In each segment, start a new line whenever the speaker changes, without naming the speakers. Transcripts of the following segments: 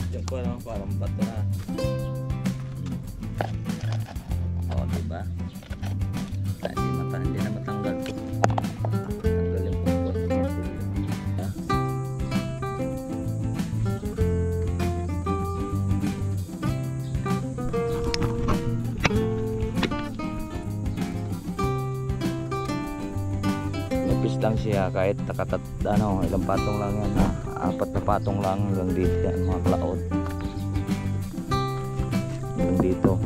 Yung ko naman parang bato na. O, diba? Hindi na matanggal to. Tanggal yung pungkot. Lapis lang siya kahit ilang patong lang yan na. 4 na patong lang hanggang dito yan mga kalaot. Hanggang dito.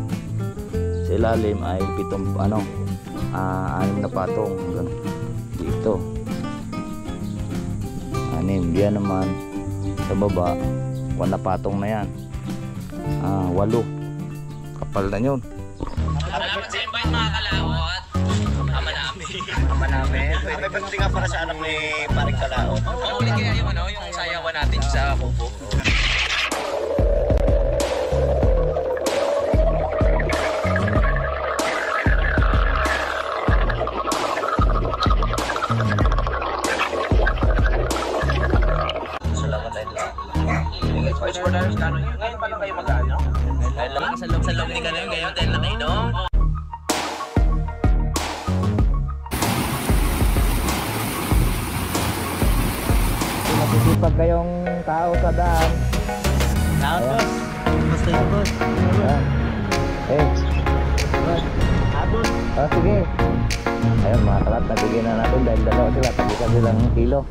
Sa ilalim ay 6 na patong hanggang dito. 6. Diyan naman sa baba 1 na patong na yan. 8. Kapal na yun.
Salamat sa invite mga kalawot. Ama namin.
May birthday nga para sa anak ni Paring Kalao.
Uli kaya yung sayawan natin sa kubo.
Salamat dahil lang.
Voice for Darius Cano yun. Ngayon pa lang kayo mag-ano? Dahil lang sa loob ni Cano yun ngayon dahil nakainom.
Masisipag kayong tao sa daan.
Lahat boss. Basta yun boss. Abot.
Sige. Ayun mga kalat, nabigyan na natin dahil dalawa sila. Tagisan silang kilo.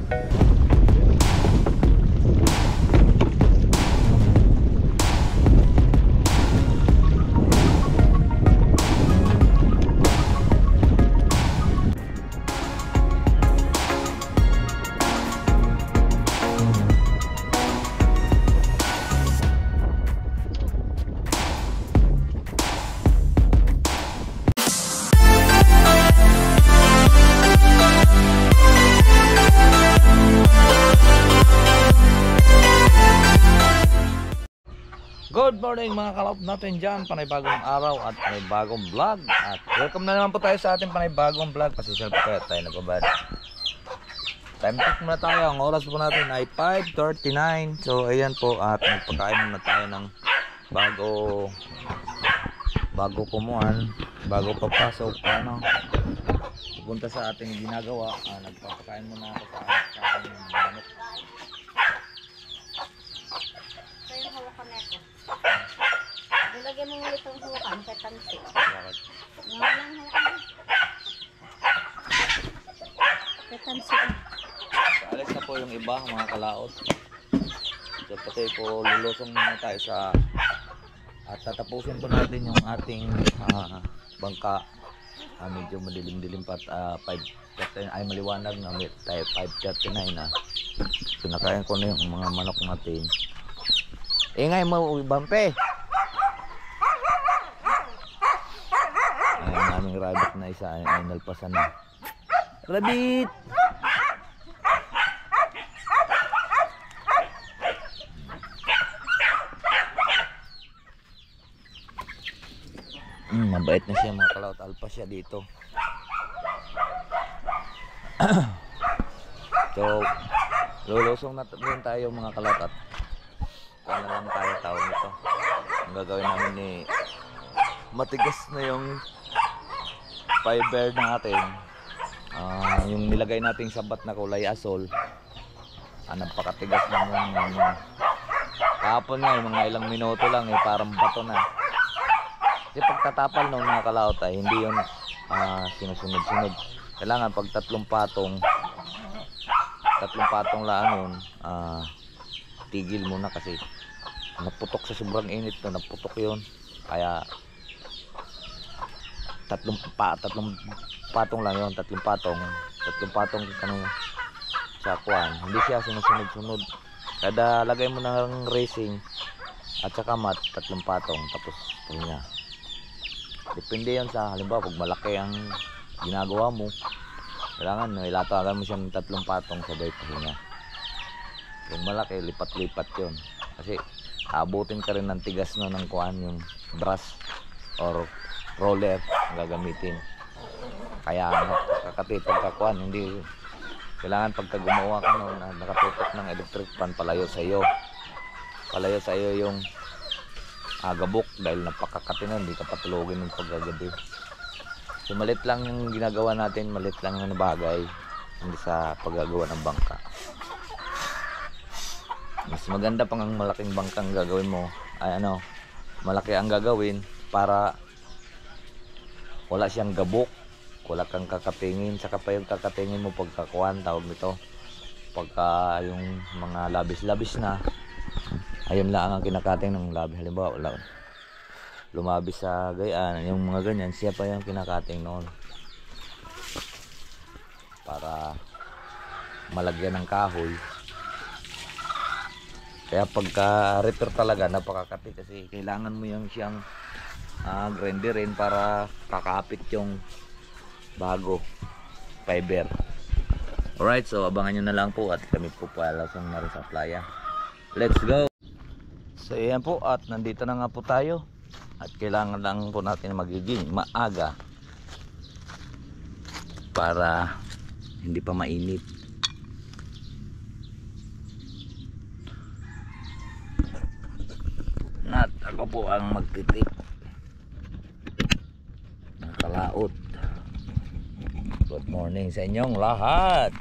Good morning mga kalap natin dyan. Panibagong araw at panibagong vlog. At welcome na naman po tayo sa ating panibagong vlog. Pasisal po kayo tayo nababad. Time check muna tayo. Ang oras po natin ay 5:39. So ayan po at magpakain muna tayo ng bago kumuhan, bago papasok pupunta sa ating ginagawa. Nagpapakain muna ako sa aking manok.
Nilagyan mo ulit ang hawakan kay Tansi.
Bakit?
Ngayon hawakan. Kay Tansi.
Alis na po yung iba mga kalaot. So pati po lulusong muna tayo sa at tatapusin po natin yung ating bangka. Medyo madilim-dilim pa at 5:39 ay maliwanag na tayo 5:39 na. Pinakain ko na yung mga manok natin. Ingay mo Bampe. Ang aming rabbit na isa ay nalpasan na. Rabbit! Mabait na siya mga kalawat. Alpas siya dito. So lulusong na rin tayo mga kalawat. Kaya na lang tayo tawag nito. Ang gagawin namin ni matigas na yung fiber natin. Yung nilagay nating sabat na kulay asol. Napakatigas lang yung kahapon nga yung mga ilang minuto lang parang bato na. Kasi pagtatapal ng mga kalaot ay hindi yun sinusunod-sunod. Kailangan pag tatlong patong lang yun, tigil muna kasi naputok sa sobrang init na naputok yun. Kaya tatlong patong lang yun, tatlong patong sa kuwan. Hindi siya sunod-sunod. Kada lagay mo ng racing at saka mat, tatlong patong tapos niya. Depende yan sa halimbawa pag malaki ang ginagawa mo, kailangan ilatagan mo siya ng tatlong patong sabay niya. Kung malaki, lipat-lipat yun. Kasi abutin ka rin ng tigas na ng kuwan, yung brush or roller ang gagamitin. Kaya kakatipag kakuan, hindi kailangan pagka gumawa ka noon nakatutok ng electric fan palayo sa iyo. palayo sa iyo yung gabok dahil napakakatinan, hindi ka patulogin ng paggagabi. So malit lang yung ginagawa natin, malit lang na bagay hindi sa paggagawa ng bangka. Mas maganda pang ang malaking bangkang gagawin mo ay malaki ang gagawin para wala siyang gabok, wala kang kakatingin, saka pa yung kakatingin mo pagkakuan, tawag nito, pagka yung mga labis-labis na, ayun lang ang kinakating ng labi. Halimbawa wala lumabis sa gayaan, yung mga ganyan, siya pa yung kinakating noon para malagyan ng kahoy. Kaya pagka repair talaga napakakati kasi kailangan mo yung siyang grinderin para kakapit yung bago fiber. Alright, so abangan nyo na lang po at kami po pala sa Maris sa playa. Let's go! So ayan po at nandito na nga po tayo at kailangan lang po natin magiging maaga para hindi pa mainit. At ako po ang magtitip ng kalaot. Good morning sa inyong lahat.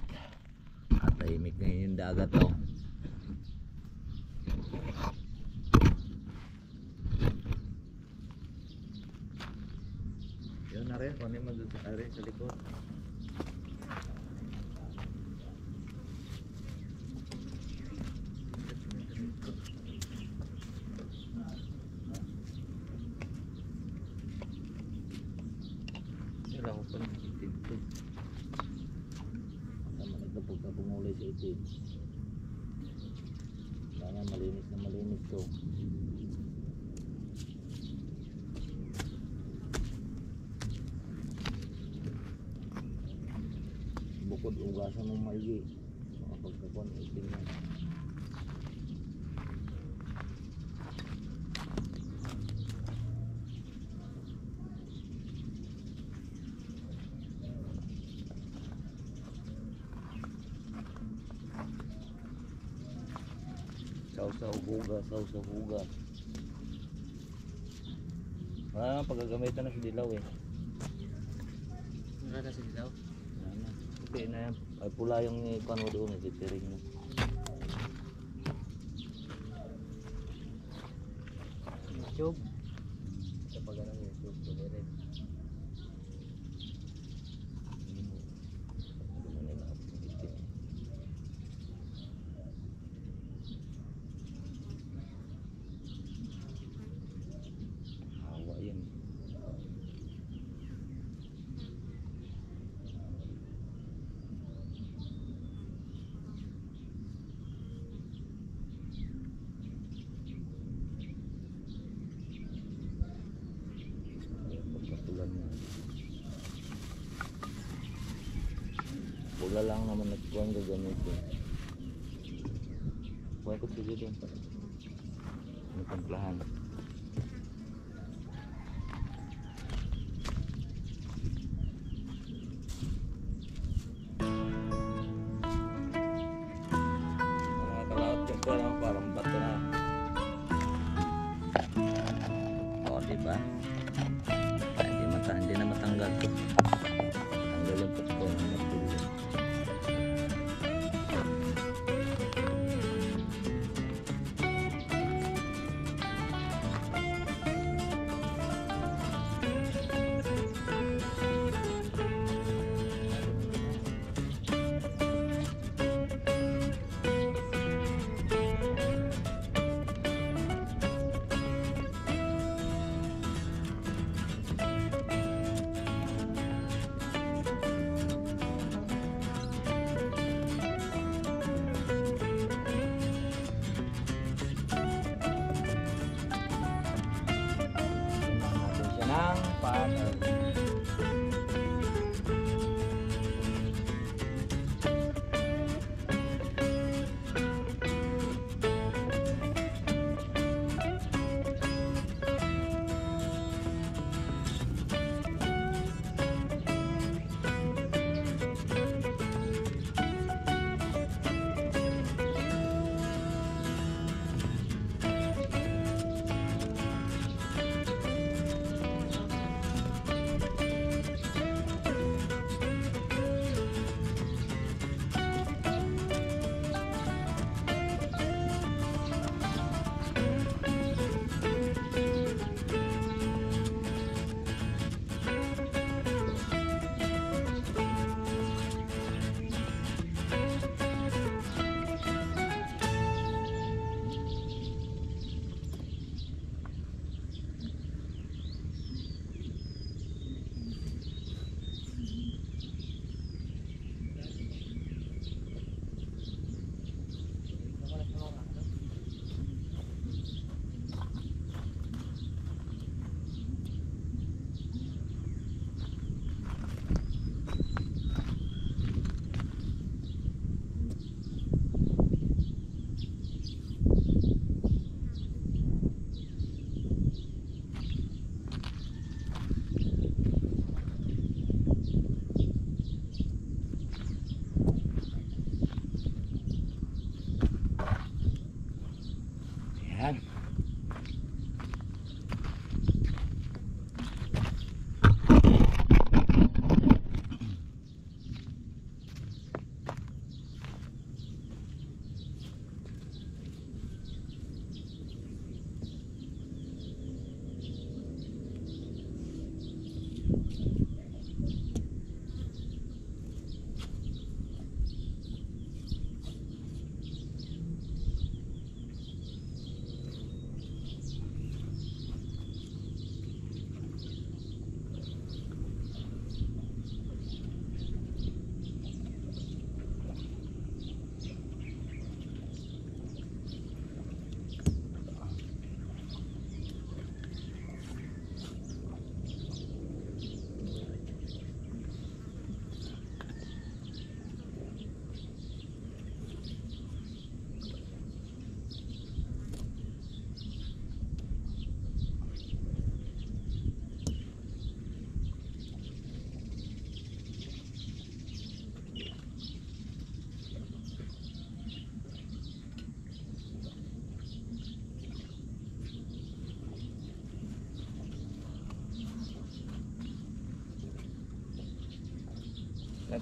At tahimik na yung dagat oh. Yun na rin, kunin mo doon sa likod. Wala ko pa ng itim to. Tama na ito pagka pumulay sa itim. Kaya malinis na malinis to. Bukod ugasan ng maigi. Mga pagkakuan itim na. Sausaw hugas. Paggagamitan na si dilaw eh.
Wala na si Dilaw.
Okay na yan. Ay pula yung ipan mo doon, titiring mo.
YouTube. Sa pagano ng YouTube ko rin.
Hawa yan. Pula lang naman nagkuhan gagamitin. Kuha ko sige doon. May pangplahan. Mga kalaot yung ko lang parang bato na. O diba? Hindi na matanggal to. Tanggal yung puto ng matulog. Ayan.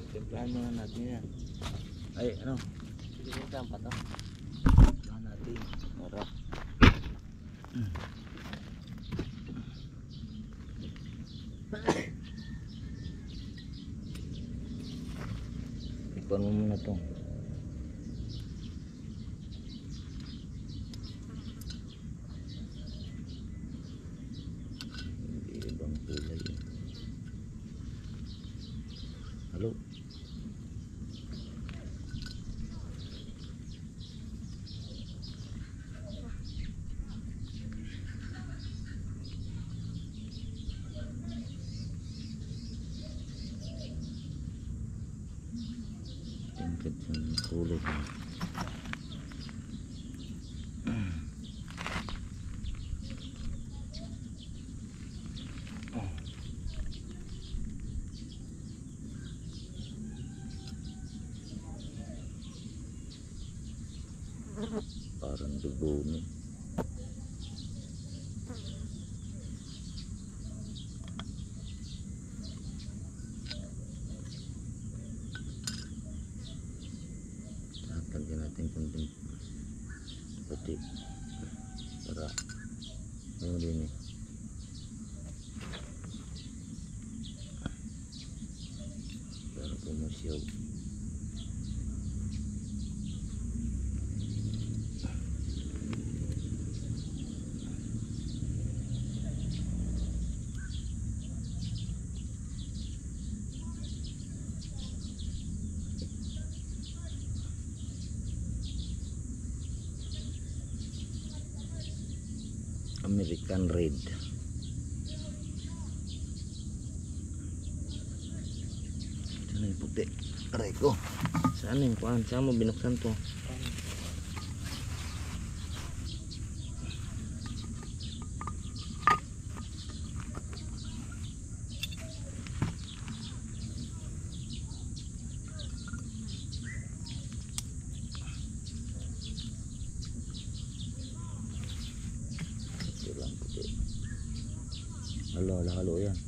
Timplahan muna natin yan. Ay, ano? Timplahan pa to. Timplahan natin. Para. Tikpan mo muna to. Hindi ibang kulay yun. Halo. Tingkat sa kulay niya. Parang dugumi. Tatagyan natin kunting puti para ano din eh. Para pumusyaw. American Red. Saan yung puti? Aray ko. Saan yung kuhan? Saan mo binuksan to? Halo, halo yan.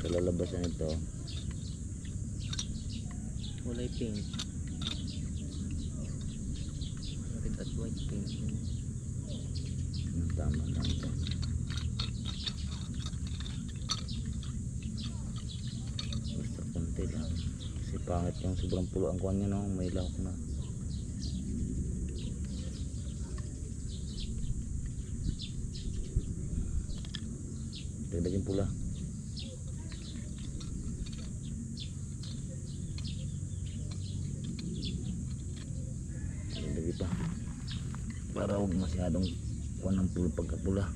Kalalabasan ito. Kulay pink. Red at white pink. Tama lang ito. Konti lang kasi pangit yung sobrang pulo ang kuhan niya, no? May lahok na. Dagdagin pula. Dagdagin pa para huwag masyadong kuhan ng pulo pagkapula.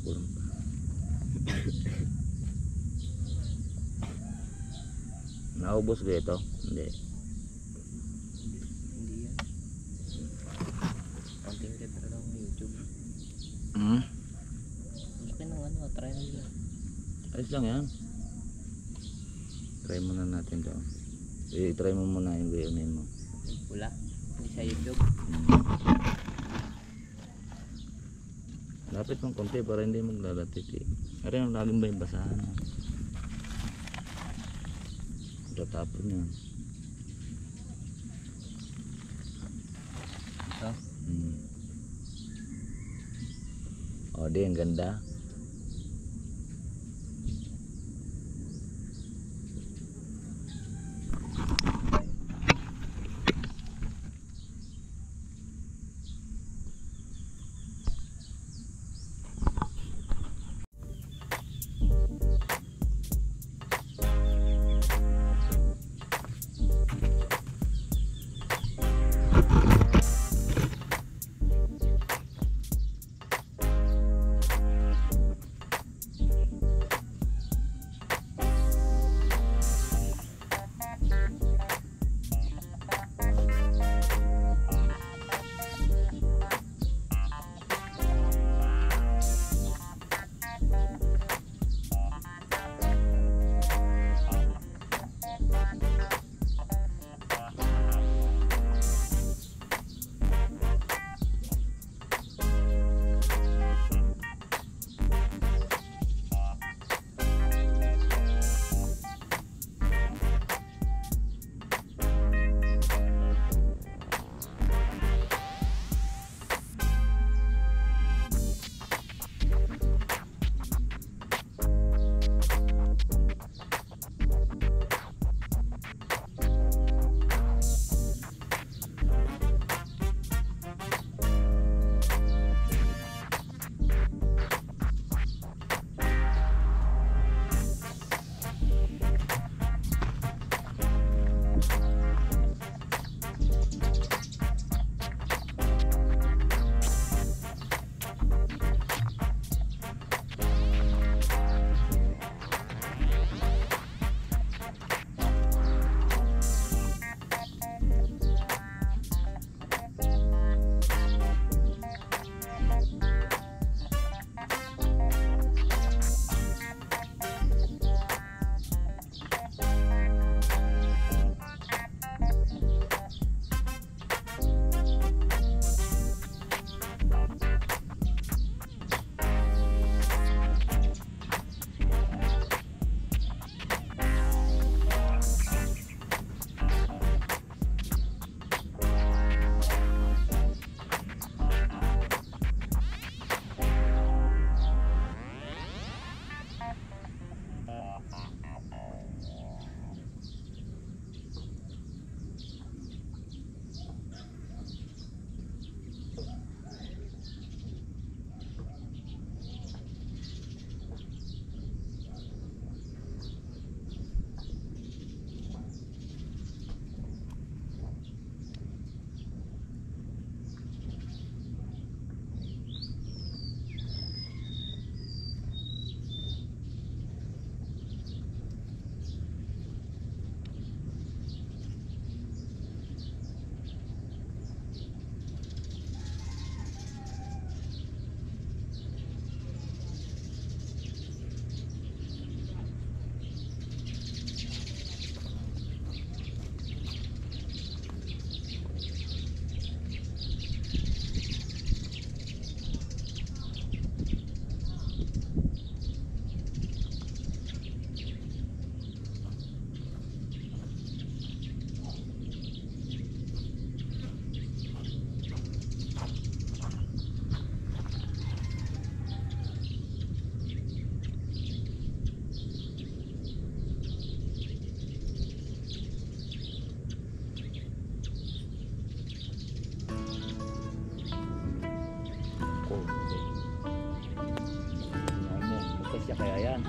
Kurang pa. Naubos ba ito? Hindi.
Hindi yan. Content creator lang ng YouTube. Laki ng ano, try na nila.
Ayos lang yan. Try muna natin to. I-try mo muna yung gayunin mo.
Wala. Hindi sa YouTube.
Lapit mong konti para hindi maglalatit eh. Pero yung laging ba yung basahan? Tatapon yan.
Ito.
O di, ang ganda.
siya kaya yan.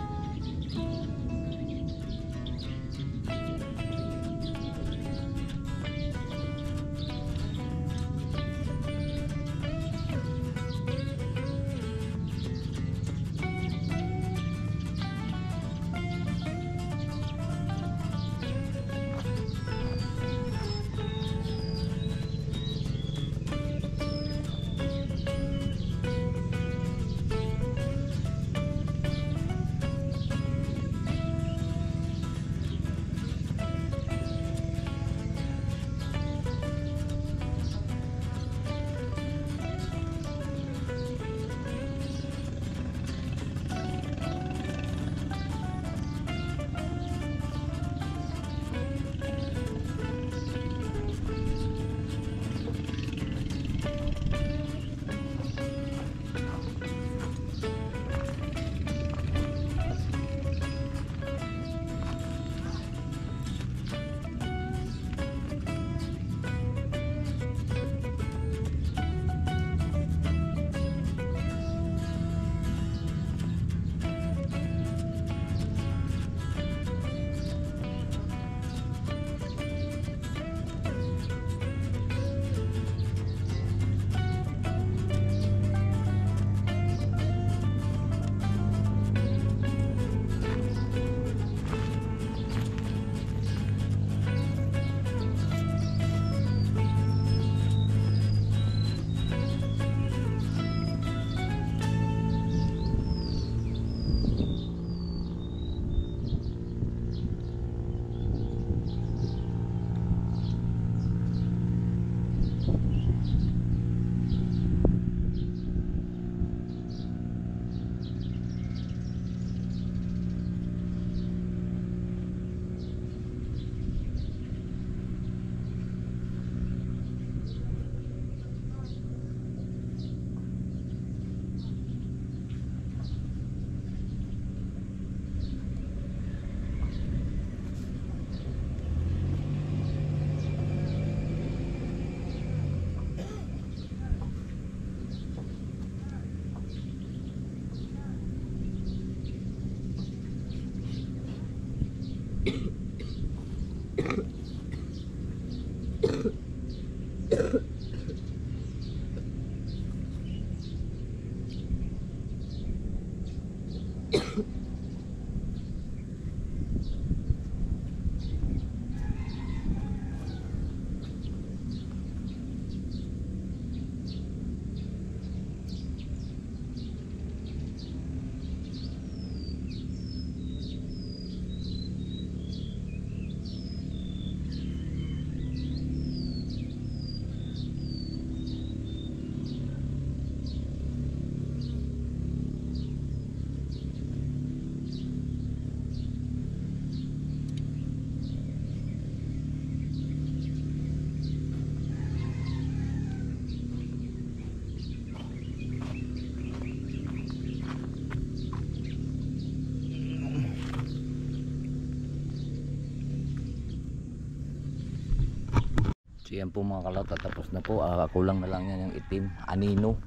So yan po mga kalot, tapos na po. Kulang na lang yan yung itim, anino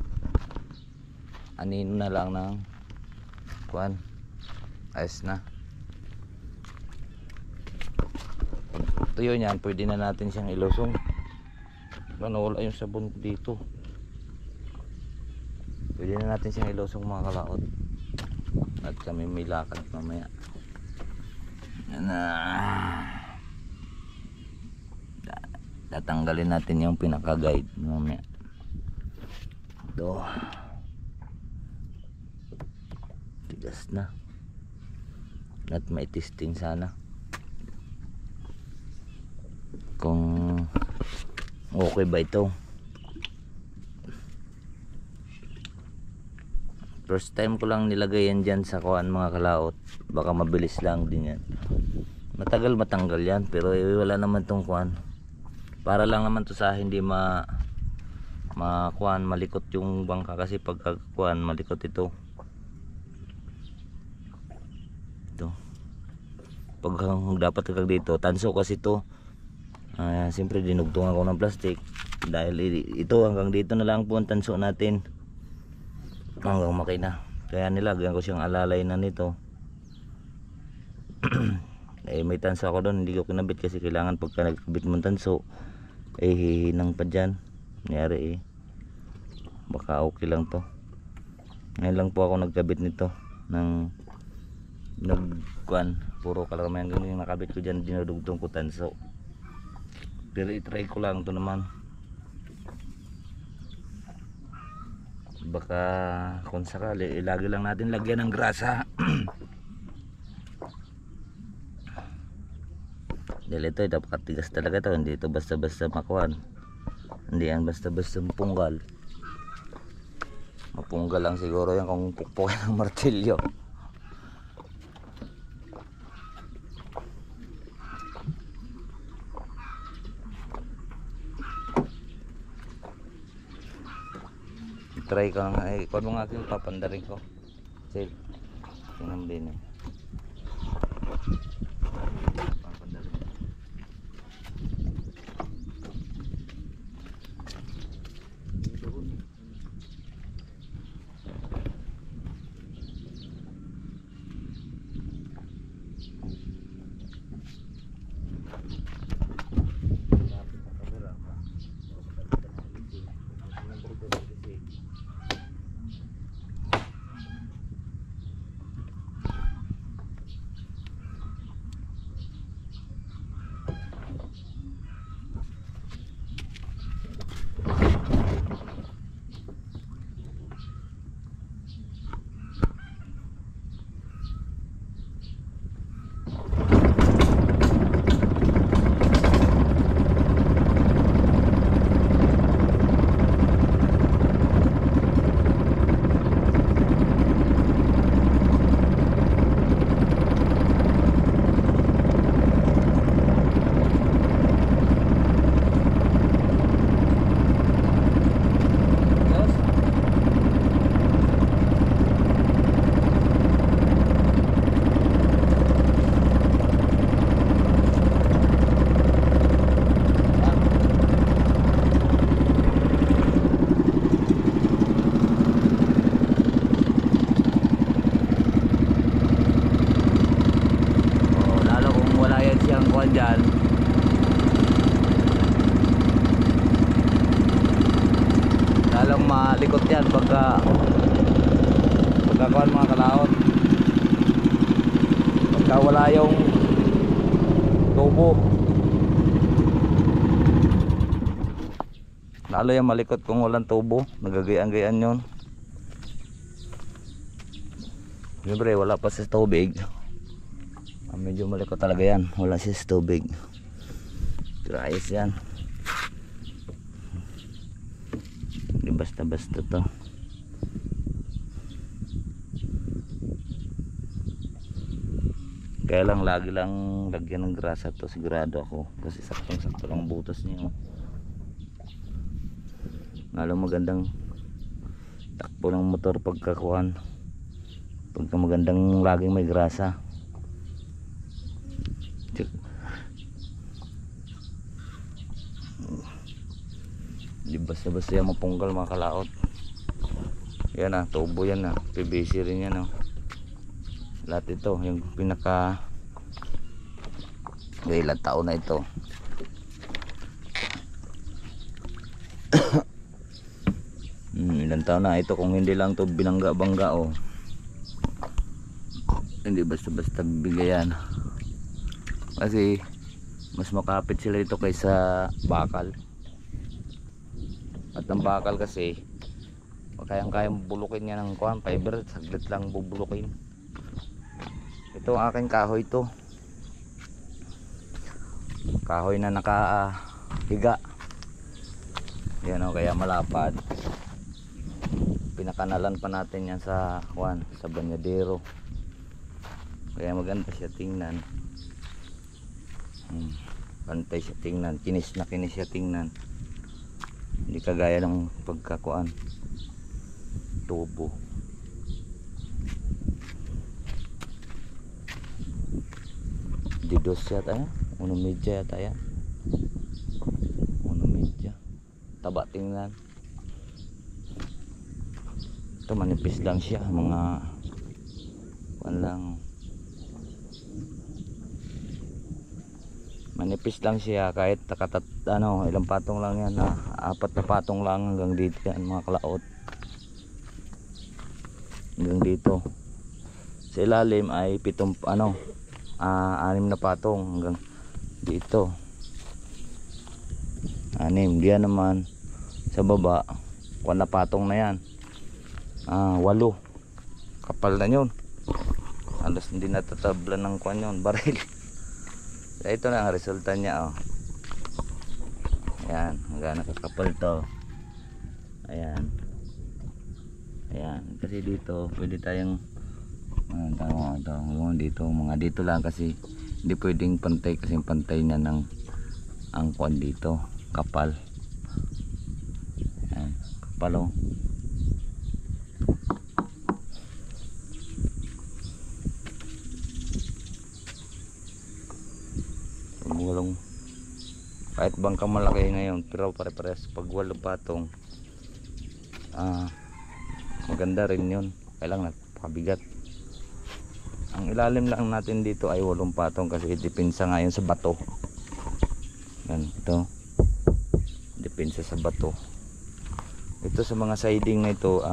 na lang ng kuan, ayos na. Tuyo niyan, pwede na natin siyang ilusong. Wala yung sabon dito, pwede na natin siyang ilusong mga kalaot. At kami may lakad mamaya. Yan na. Tatanggalin natin yung pinaka-guide mamaya. Ito. Tigas na. At may testing sana kung okay ba ito. First time ko lang nilagay yan dyan sa kuan mga kalaot. Baka mabilis lang din yan. Matagal matanggal yan, pero wala naman tong kuan. Para lang naman to sa hindi kuan malikot yung bangka, kasi pagka kuan malikot ito. Pag dapat kag dito tanso kasi to. Siyempre dinugtungan ko ng plastic dahil ito hanggang dito na lang po ang tanso natin hanggang makina. Kaya nilagyan ko siyang alalay na nito. May tanso ako doon, hindi ko kinabit kasi kailangan pagka nagkabit mo tanso hihinang pa dyan. Nangyari baka okay lang to. Ngayon lang po ako nagkabit nito ng nagkuan, puro kalamayan ganun yung nakabit ko dyan, dinudugtong ko tanso. Pero itry ko lang to naman, baka kung sakali lagi lang natin lagyan ng grasa. Dahil ito dapat tigas talaga to, hindi ito basta basta makuan, hindi yan basta basta mapunggal. Mapunggal lang siguro yan kung pukpukin ng martilyo. Try ko nga kung mga aking papandarin ko sale tingnan din papandarin. Dyan lalong malikot yan pagkakuan mga kalaot. pagka wala yung tubo. Lalo yung malikot kung walang tubo, nagagayaan-gayaan yun. Siyempre wala pa sa tubig, medyo malikot talaga yan, wala siya sa tubig. Pero ayos yan, hindi basta-basta to. Kaya lang lagi lang lagyan ng grasa to, sigurado ako, kasi saktong-sakto lang butas niya. Lalo magandang takbo ng motor pagka magandang laging may grasa. Di basta-basta yung mapunggal mga kalaot. Yan ah, tubo yan ah, PVC rin yan ah. Lahat ito, yung pinaka ilang taon na ito. Ilang taon na ito, kung hindi lang to binangga-bangga oh. Hindi basta-basta bigayan, kasi mas makapit sila ito kaysa bakal. At ang bakal kasi kayang-kayang bulukin niya ng fiber, saglit lang bubulukin. Ito ang aking kahoy, to kahoy na nakahiga yan o, kaya malapad. Pinakanalan pa natin yan sa banyadero, kaya maganda siya tingnan. Pantay siya tingnan, kinis na kinis siya tingnan, hindi kagaya ng pagkakuan tubo. Didos yata yan, 1 media yata yan, 1 media taba tingnan. Ito manipis lang siya, mga manipis lang siya, kahit ilang patong lang yan, 4 na patong lang hanggang dito yan mga kalaot, hanggang dito. Sa ilalim ay 6 na patong hanggang dito, 6. Diyan naman sa baba 1 na patong na yan, 8. Kapal na yun, halos hindi natatabla ng yun, baril. So, ito na ang resulta niya oh. Ayan, hanggang nakakapal to. Ayan, kasi dito pwede tayong dito lang, kasi hindi pwedeng pantay, kasi pantay na ng ang kwan dito, kapal. Ayan, kapal oh. Gulong, kahit bangka malaki ngayon, pero pare-pares pag 8 patong maganda rin yun, kailangan napakabigat. Ang ilalim lang natin dito ay 8 patong, kasi depensa ngayon sa bato. Yan, ito depensa sa bato. Ito sa mga siding na ito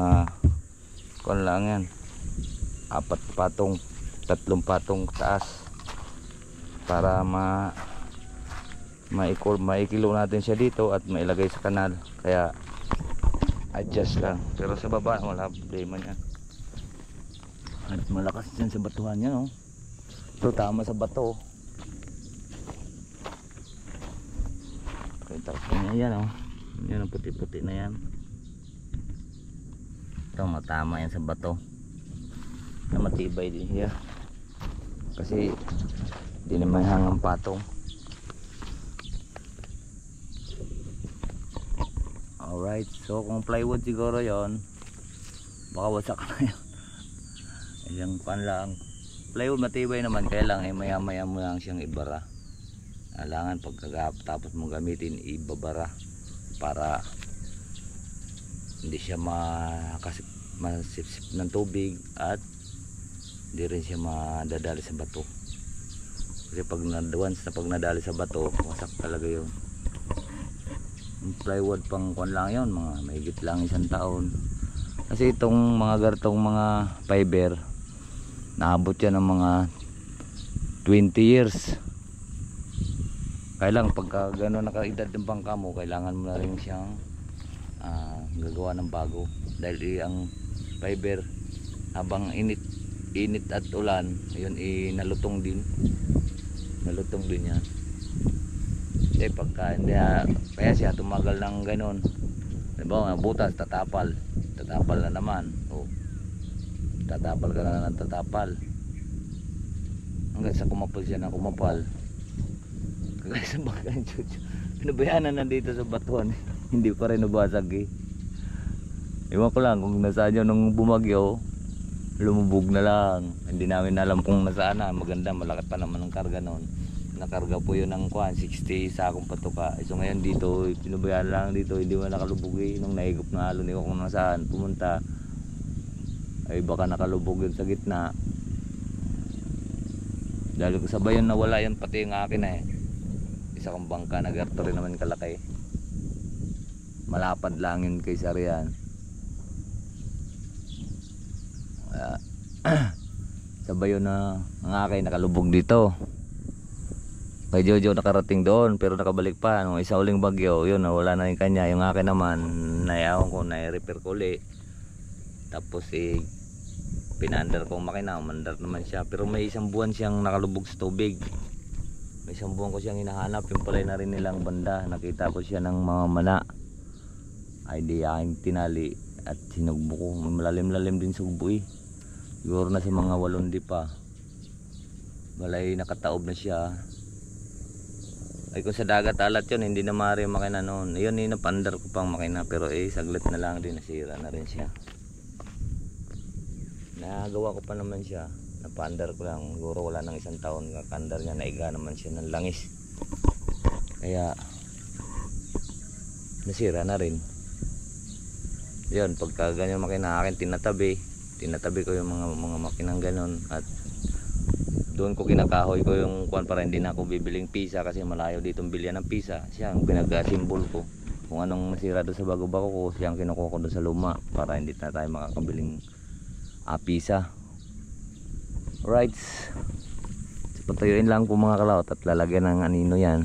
kung lang yan, 4 patong, 3 patong taas, para maikilo natin siya dito at mailagay sa kanal, kaya adjust lang. Pero sa baba wala problema niya, at malakas yan sa batuhan niya no? Ito tama sa bato, kita niya yan oh. Yan ang puti-puti na yan, ito matama yan sa bato na matibay din siya, kasi di naman hangang patong. Alright, so kung plywood siguro yon, baka wasak na yun. Yung pan lang, plywood matibay naman, kaya lang maya maya mo lang siyang ibara. Kailangan pagkatapos mong gamitin, ibabara para hindi siya masipsip ng tubig at hindi rin siya madadali sa bato. Kasi pag nadali sa bato, wasak talaga yun. Yung plywood pang kuan lang yun, mga mahigit lang 1 taon. Kasi itong mga gartong mga fiber, naabot yan ng mga 20 years. Kaya lang pagka gano'n nakaedad ng bangka mo, kailangan mo na rin siyang gagawa ng bago. Dahil ang fiber habang init at ulan, ayun nalutong din. Nalutong din yan. Pagka hindi, kaya siya tumagal ng gano'n. Diba, butas, tatapal na naman. Tatapal ka na ng tatapal hanggang sa kumapal siya ng kumapal. Kagaya sa bagay, pinabayaanan na dito sa batuan. Hindi pa rin nabasag eh. Iwan ko lang kung nasaan yun nung bumagyo, lumubog na lang. Hindi namin alam kung nasaan na. Maganda, malakit pa naman ang karga noon. Nakarga po yun ng 60 sakong patuka. So ngayon dito, pinabayaan lang dito, hindi mo nakalubog eh. Nung naigop na halo, hindi ko kung nasaan pumunta, ay baka nakalubog yun sa gitna. Dahil sabay yun nawala yun, pati yung akin eh. Isa kong bangka, nagarto rin naman kalaki. Malapad lang yun kay Sarian. Sabay yun na ang akin nakalubog dito. Kay Jojo nakarating doon pero nakabalik pa. Nung isa uling bagyo, yun nawala na yung kanya. Yung akin naman, nayawan ko, na-repair ko ulit. Tapos pinaandar ko ang makina, umandar naman siya. Pero may isang buwan siyang nakalubog sa tubig. May isang buwan ko siyang hinahanap. Yung palay na rin nilang banda. Nakita ko siya ng mga mana. Ay di aking tinali at sinugbo ko. Malalim-lalim din sugbo eh. Siguro na si mga 8 di pa. Balay nakataob na siya. Ay kung sa dagat alat yun, hindi na maaari yung makina noon. Yun napandar ko pang makina pero saglit na lang din, nasira na rin siya. Nagawa ko pa naman siya, napandar ko lang. Siguro wala nang 1 taon kakandar niya, naiga naman siya ng langis. Kaya nasira na rin. Yun, pagka ganyan makina akin, tinatabi ko yung mga makinang ganon. At doon ko kinakahoy ko yung kuwan para hindi na ako bibiling pisa kasi malayo dito bilihan ng pisa. Siya ang pinag-simbol ko. Kung anong nasira doon sa bago-bago ko, siya ang kinukuha ko doon sa luma para hindi na tayo makakabiling pisa. Alright. So, patuyuin lang po mga kalaot at lalagyan ng anino yan.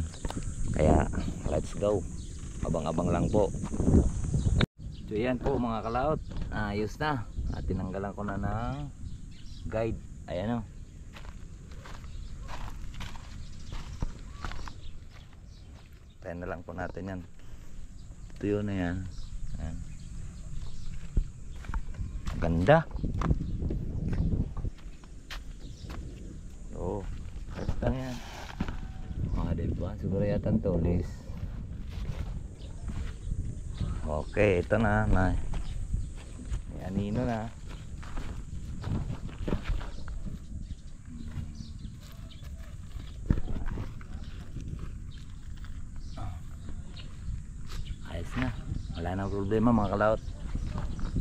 Kaya let's go. Abang-abang lang po. So yan po mga kalaot. Ayos na. At tinanggalan ko na ng guide. Ayan o. Tayo na lang po natin yan. Tuyo na yan. Ayan. Ganda. Oo. Basta yan. Mga diba? Siguro yata ang tulis. Okay. Ito na. May anino na. Na, wala nang problema mga kalaot.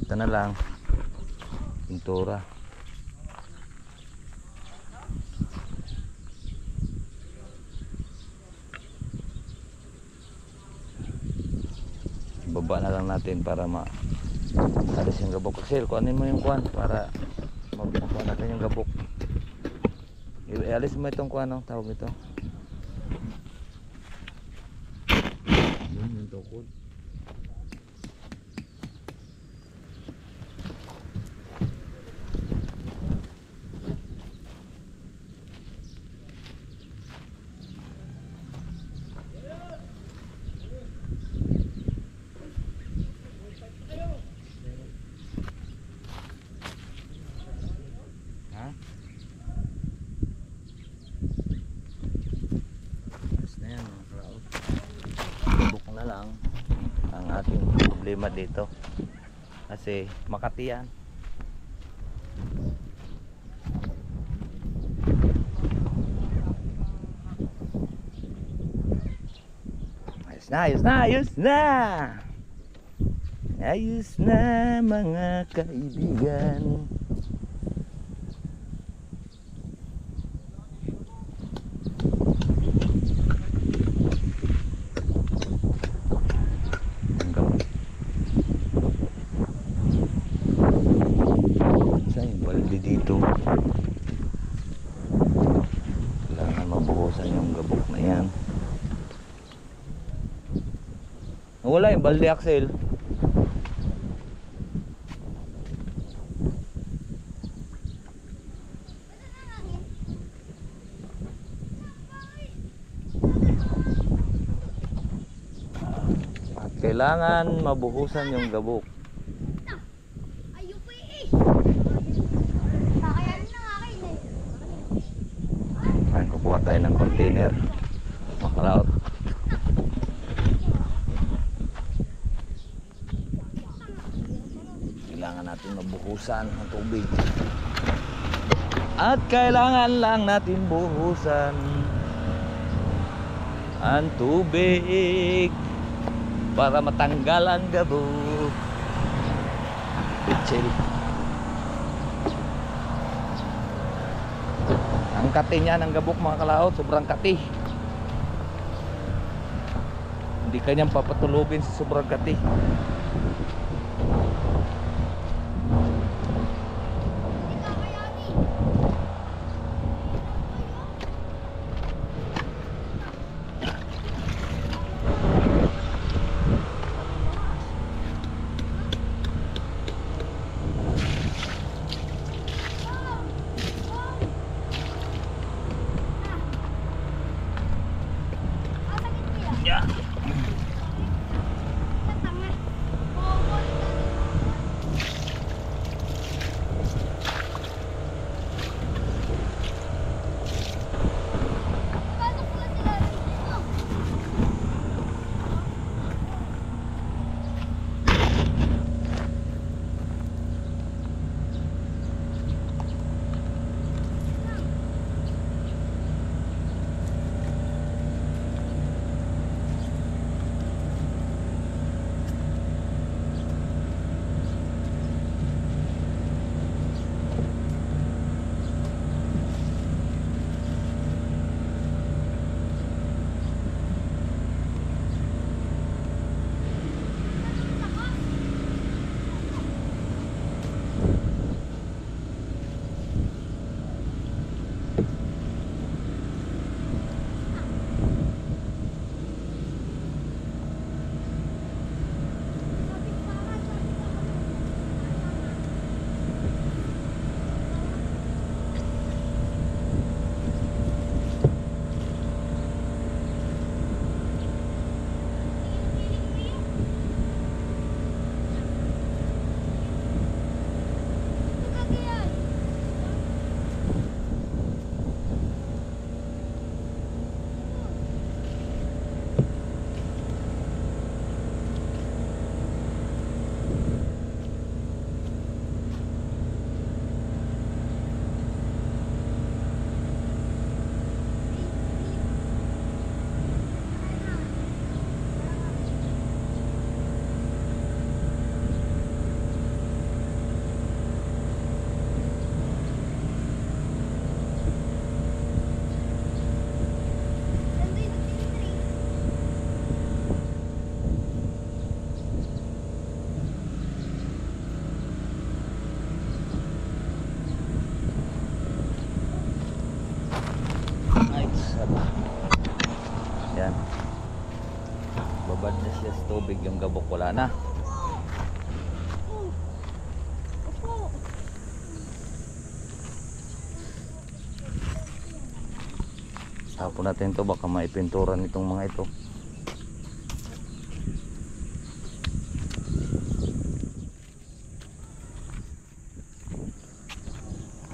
Ito na lang pintura. Baba na lang natin para alis yung gabok. Kasi kuanin mo yung kuan para mabukuan natin yung gabok. Ialis mo itong kuan, tawag ito yung tukod. Lang ang ating problema dito kasi Makati yan. Ayos na mga kaibigan. Wala yung balde Axel. At kailangan mabuhusan yung gabok. Ay, kukuha tayo ng container. Makalaot. Kailangan natin mabuhusan ng tubig. At kailangan lang natin buhusan ang tubig para matanggal ang gabok. Chill. Ang kati niya ng gabok mga kalaot, sobrang kati. Hindi kanyang papatulugin sa sobrang kati. Yan. Babad na siya sa tubig, yung gabok wala na. Tapon natin to, baka maipinturan itong mga ito.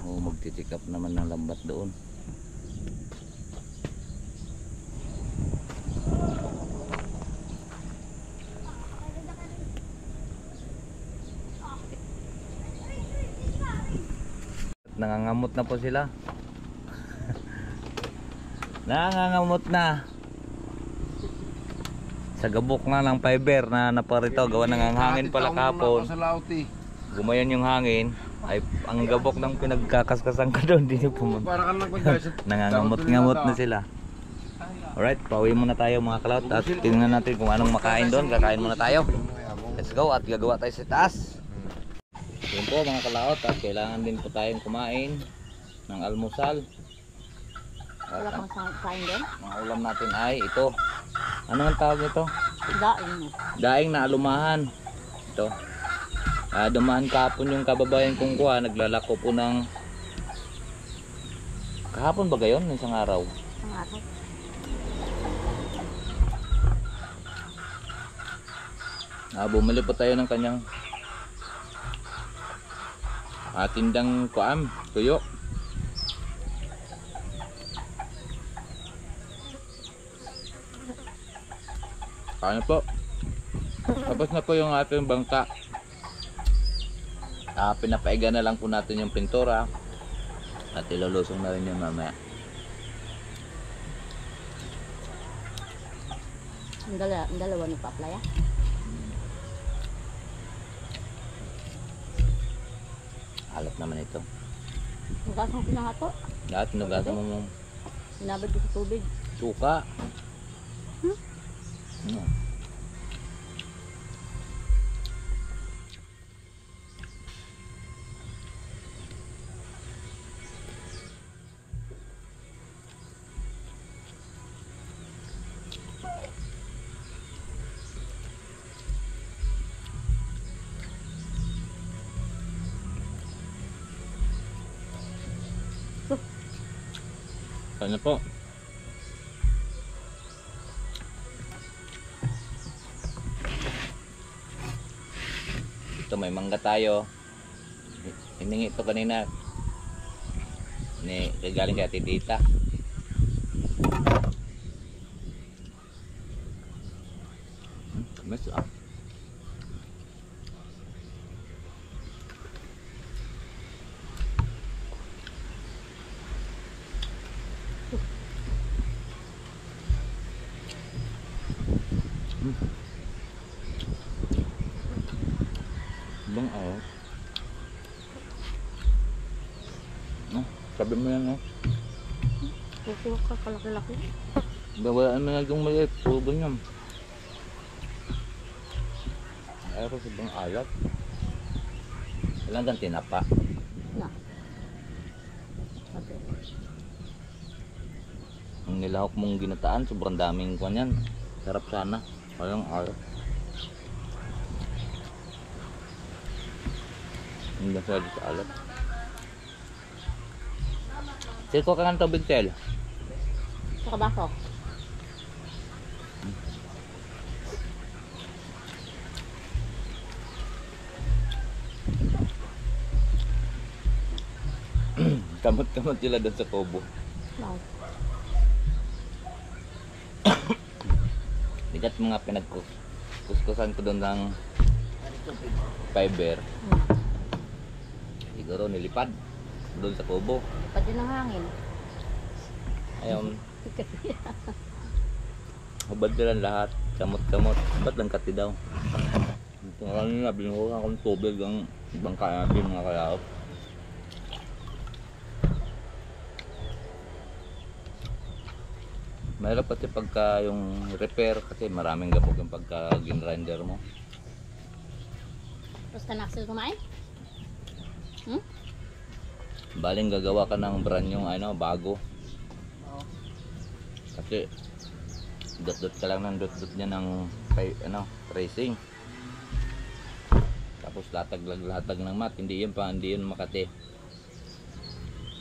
Magtitikap naman ng lambat doon. Nangangamot na po sila. Nangangamot na. Sa gabok na ng fiber na naparito, gawa ng hangin pala kahapon. Gumayon yung hangin. Ay, ang gabok ng pinagkakaskasan ka doon, hindi pumunta. Nangangamot-ngamot na sila. Alright, pauwi muna tayo mga kalaot at tingnan natin kung anong makain doon. Kakain muna tayo. Let's go at gagawa tayo sa taas. Yun po mga kalaot, at kailangan din po tayong kumain ng almusal.
Wala pang kain din?
Mga ulam natin ay ito. Ano ang tawag nito?
Daing.
Daing na alumahan. Ito. Dumahan kahapon yung kababayan kong kuha. Naglalako po ng... Kahapon ba gayon? Isang araw.
Ang araw.
Bumili po tayo ng kanyang tindang kuam, tuyo. Kaya po. Tapos na po yung ating bangka. Pinapaiga na lang po natin yung pintura. At ilulusong na rin yun mamaya.
Ang dalawa ni Paplay ah.
Alat naman ito.
Nugas mo pinahato.
Lahat nugasan mo
Sinabad ko sa tubig.
suka. Ano? Ano po? Ito may mangga tayo. Hiningi ito kanina. Galing kay Ate Tita. Mas bang sabi mo yan
Kukuha ka kalaki-laki.
bawaan mo na yung maliit, puro ganyan. Ayaw sa bang alat. Kailan kang tinapa.
Na. Okay.
Ang nilahok mong ginataan, sobrang daming kwan yan. Sarap sana. Walang alat. Hindi na sa alat. Siko ka ng tubig, Tel.
Sa kabaso.
Kamot-kamot sila doon sa kubo.
Wow.
Bigat mga pinagkuskusan ko doon ng fiber. Siguro nilipad doon sa kubo.
Pati ng hangin.
Ayun. Hubad nila lahat. Kamot-kamot. Ba't lang kati daw? Ito nga kanina, binuha akong tubig ang bangka natin mga kalaot. Mahirap pati pagka yung repair kasi maraming gabog yung pagka ginrinder mo.
Tapos ka na-axel kumain?
Baling gagawa ka ng brand yung bago. Kasi dot-dot ka lang ng dot-dot niya ng racing. Tapos latag ng mat, hindi yun Makati.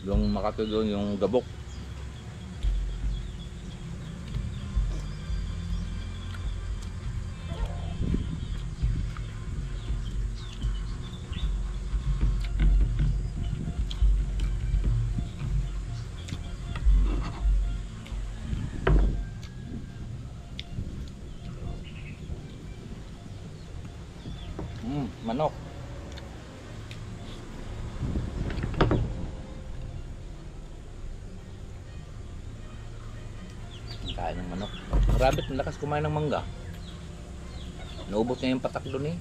Yung Makati doon yung gabok. Manok. Kain ng manok. Ang rabbit malakas kumain ng mangga. Naubos niya yung patak doon eh.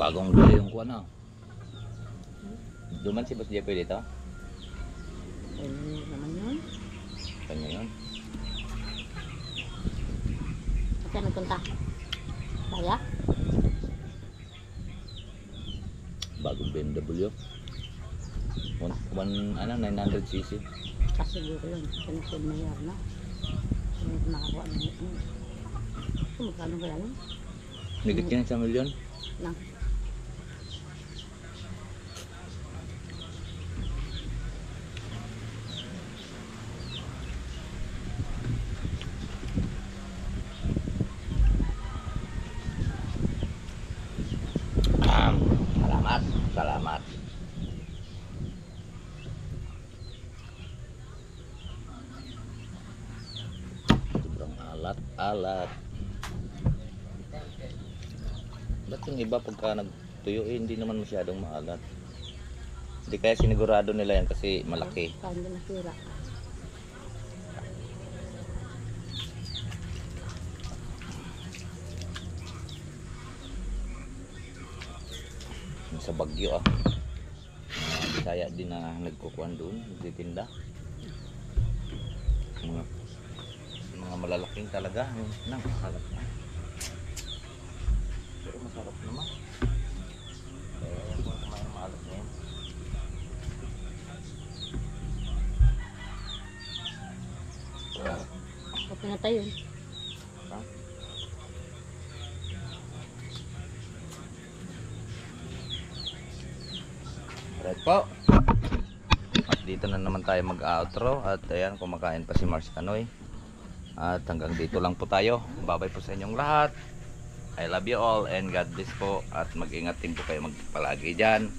Bagong dali yung kuha na. Duman si Boss Jeffrey dito.
Ano naman yun?
Kanya yun.
Saan nagpunta? Kaya?
Bagong BMW. 900cc.
Kasi siguro yun. Pinapin mayor, no? Hindi makakuha ng ito. Magkano kaya yun?
Higit yan sa milyon.
Na.
Salamat. Salamat. Sobrang alat. Ba't yung iba pagka nagtuyo hindi naman masyadong maalat? Hindi kaya sinigurado nila yan kasi malaki.
Saan din nasira?
Sa Bagyo Bisaya din na nagkukuhan doon, nagtitinda. Mga malalaking talaga, yung nakakalap na. Pero masarap naman. Kaya kung kumain maalat na yan.
O pinatay yun.
Right po. At dito na naman tayo mag-outro. At ayan, kumakain pa si Mars Canoy. At hanggang dito lang po tayo. Babay po sa inyong lahat. I love you all and God bless po. At mag-ingat din po kayo palagi dyan.